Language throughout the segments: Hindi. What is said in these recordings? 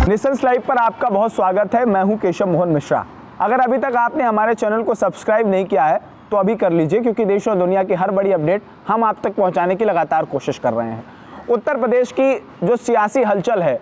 नेशंस लाइव पर आपका बहुत स्वागत है। मैं हूं केशव मोहन मिश्रा। अगर अभी तक आपने हमारे चैनल को सब्सक्राइब नहीं किया है तो अभी कर लीजिए, क्योंकि देश और दुनिया की हर बड़ी अपडेट हम आप तक पहुंचाने की लगातार कोशिश कर रहे हैं। उत्तर प्रदेश की जो सियासी हलचल है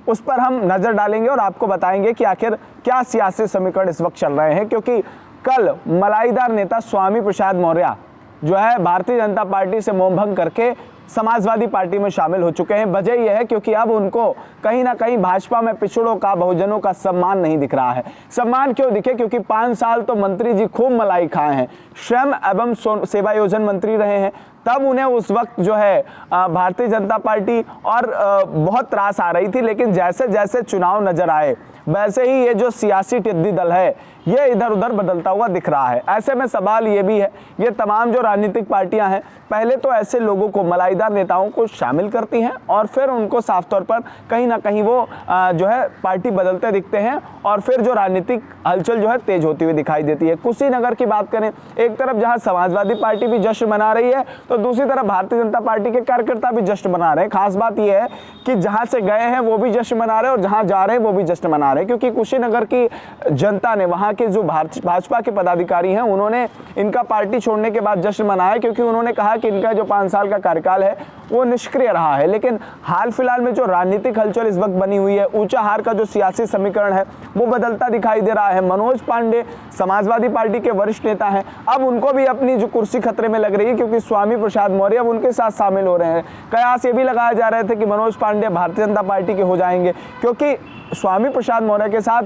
उस पर हम नज़र डालेंगे और आपको बताएंगे कि आखिर क्या सियासी समीकरण इस वक्त चल रहे हैं, क्योंकि कल मलाईदार नेता स्वामी प्रसाद मौर्य जो है भारतीय जनता पार्टी से मोह भंग करके समाजवादी पार्टी में शामिल हो चुके हैं। वजह यह है क्योंकि अब उनको कहीं ना कहीं भाजपा में पिछड़ों का, बहुजनों का सम्मान नहीं दिख रहा है। सम्मान क्यों दिखे? क्योंकि 5 साल तो मंत्री जी खूब मलाई खाए हैं, श्रम एवं सेवा योजन मंत्री रहे हैं, तब उन्हें उस वक्त जो है भारतीय जनता पार्टी और बहुत त्रास आ रही थी। लेकिन जैसे जैसे चुनाव नजर आए वैसे ही ये जो सियासी टिड्डी दल है ये इधर उधर बदलता हुआ दिख रहा है। ऐसे में सवाल ये भी है, ये तमाम जो राजनीतिक पार्टियां हैं पहले तो ऐसे लोगों को, मलाईदार नेताओं को शामिल करती हैं और फिर उनको साफ तौर पर कहीं ना कहीं वो जो है पार्टी बदलते दिखते हैं और फिर जो राजनीतिक हलचल जो है तेज होती हुई दिखाई देती है। कुशीनगर की बात करें, एक तरफ जहां समाजवादी पार्टी भी जश्न मना रही है तो दूसरी तरफ भारतीय जनता पार्टी के कार्यकर्ता भी जश्न मना रहे हैं। खास बात यह है कि जहां से गए हैं वो भी जश्न मना रहे हैं और जहां जा रहे हैं वो भी जश्न मना रहे हैं, क्योंकि कुशीनगर की जनता ने, वहां के जो भाजपा के पदाधिकारी हैं, उन्होंने इनका पार्टी छोड़ने के बाद जश्न मनाया, क्योंकि उन्होंने कहा कि इनका जो 5 साल का कार्यकाल है वो निष्क्रिय रहा है। लेकिन हाल फिलहाल में जो राजनीतिक हलचल इस वक्त बनी हुई है, ऊंचा हार का जो सियासी समीकरण है वो बदलता दिखाई दे रहा है। मनोज पांडे समाजवादी पार्टी के वरिष्ठ नेता हैं, अब उनको भी अपनी जो कुर्सी खतरे में लग रही है, क्योंकि स्वामी प्रसाद मौर्य अब उनके साथ शामिल हो रहे हैं। कयास ये भी लगाया जा रहे थे कि मनोज पांडे भारतीय जनता पार्टी के हो जाएंगे, क्योंककि स्वामी प्रसाद मौर्य के साथ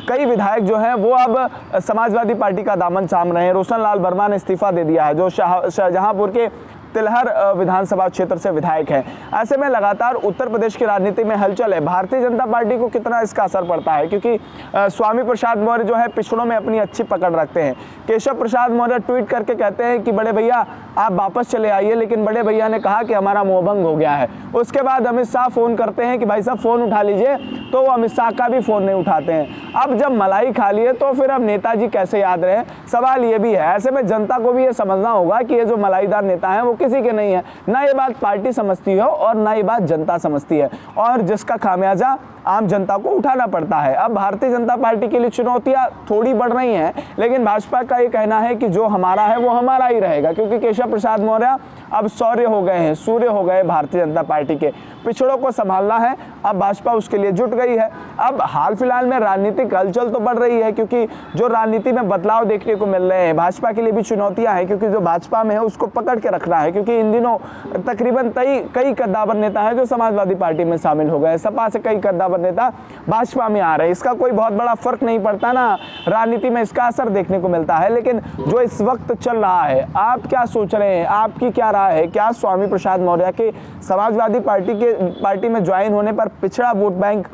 कई विधायक जो हैं वो अब समाजवादी पार्टी का दामन थाम रहे हैं। रोशन लाल वर्मा ने इस्तीफा दे दिया है, जो शाहजहांपुर के तिलहर विधानसभा क्षेत्र से विधायक हैं। ऐसे में लगातार उत्तर प्रदेश की राजनीति में हलचल है। भारतीय जनता पार्टी को कितना इसका असर पड़ता है, क्योंकि स्वामी प्रसाद मौर्य जो है पिछड़ों में अपनी अच्छी पकड़ रखते हैं। केशव प्रसाद मौर्य ट्वीट करके कहते हैं कि बड़े भैया आप वापस चले आइए, लेकिन बड़े भैया ने कहा कि हमारा मोह भंग हो गया है। उसके बाद अमित शाह फोन करते हैं कि भाई साहब फोन उठा लीजिए, तो वो अमित शाह का भी फोन नहीं उठाते हैं। अब जब मलाई खा लिए तो फिर अब नेताजी कैसे याद रहे? सवाल ये भी है। ऐसे में जनता को भी ये समझना होगा कि ये जो मलाईदार नेता हैं वो किसी के नहीं है। ना ये बात पार्टी समझती है और ना ये बात जनता समझती है, और जिसका खामियाजा आम जनता को उठाना पड़ता है। अब भारतीय जनता पार्टी के लिए चुनौतियां थोड़ी बढ़ रही हैं, लेकिन भाजपा का ये कहना है कि जो हमारा है वो हमारा ही रहेगा, क्योंकि केशव प्रसाद मौर्य अब सूर्य हो गए हैं, सूर्य हो गए भारतीय जनता पार्टी के। पिछड़ों को संभालना है, अब भाजपा उसके लिए जुट गई है। अब हाल फिलहाल में राजनीतिक हलचल तो बढ़ रही है, क्योंकि जो राजनीति में बदलाव देखने को मिल रहे हैं, भाजपा के लिए भी चुनौतियां हैं, क्योंकि जो भाजपा में है उसको पकड़ के रखना है, क्योंकि इन दिनों तकरीबन कई कद्दावर नेता हैं जो समाजवादी पार्टी में शामिल हो गए। सपा से कई कद्दावर नेता भाजपा में आ रहे हैं। इसका कोई बहुत बड़ा फर्क नहीं पड़ता ना, राजनीति में इसका असर देखने को मिलता है। लेकिन जो इस वक्त चल रहा है, आप क्या सोच रहे हैं? आपकी क्या राय है? क्या स्वामी प्रसाद मौर्य के समाजवादी पार्टी में ज्वाइन होने पर पिछड़ा वोट बैंक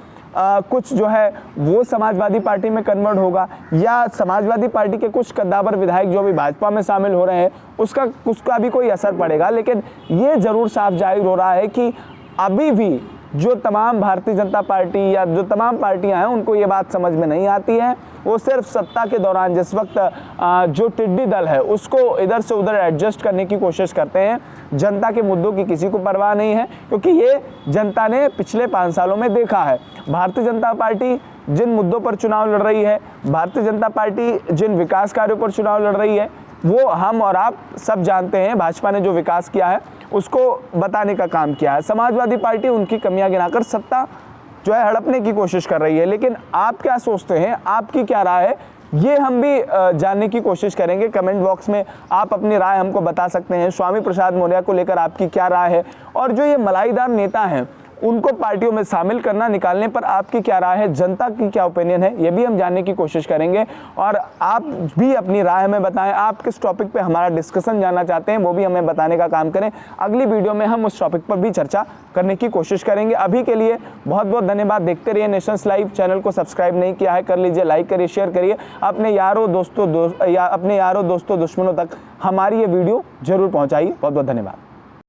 कुछ जो है वो समाजवादी पार्टी में कन्वर्ट होगा, या समाजवादी पार्टी के कुछ कद्दावर विधायक जो भी भाजपा में शामिल हो रहे हैं उसका भी कोई असर पड़ेगा? लेकिन ये जरूर साफ जाहिर हो रहा है कि अभी भी जो तमाम भारतीय जनता पार्टी या जो तमाम पार्टियां हैं उनको ये बात समझ में नहीं आती है। वो सिर्फ सत्ता के दौरान जिस वक्त जो टिड्डी दल है उसको इधर से उधर एडजस्ट करने की कोशिश करते हैं। जनता के मुद्दों की किसी को परवाह नहीं है, क्योंकि ये जनता ने पिछले 5 सालों में देखा है। भारतीय जनता पार्टी जिन मुद्दों पर चुनाव लड़ रही है, भारतीय जनता पार्टी जिन विकास कार्यों पर चुनाव लड़ रही है, वो हम और आप सब जानते हैं। भाजपा ने जो विकास किया है उसको बताने का काम किया है। समाजवादी पार्टी उनकी कमियां गिनाकर सत्ता जो है हड़पने की कोशिश कर रही है। लेकिन आप क्या सोचते हैं? आपकी क्या राय है? ये हम भी जानने की कोशिश करेंगे। कमेंट बॉक्स में आप अपनी राय हमको बता सकते हैं। स्वामी प्रसाद मौर्य को लेकर आपकी क्या राय है? और जो ये मलाईदार नेता हैं उनको पार्टियों में शामिल करना, निकालने पर आपकी क्या राय है? जनता की क्या ओपिनियन है? ये भी हम जानने की कोशिश करेंगे। और आप भी अपनी राय हमें बताएं, आप किस टॉपिक पे हमारा डिस्कशन जानना चाहते हैं वो भी हमें बताने का काम करें। अगली वीडियो में हम उस टॉपिक पर भी चर्चा करने की कोशिश करेंगे। अभी के लिए बहुत बहुत धन्यवाद। देखते रहिए नेशंस लाइव। चैनल को सब्सक्राइब नहीं किया है कर लीजिए, लाइक करिए, शेयर करिए। अपने यारों दोस्तों दुश्मनों तक हमारी ये वीडियो जरूर पहुँचाइए। बहुत बहुत धन्यवाद।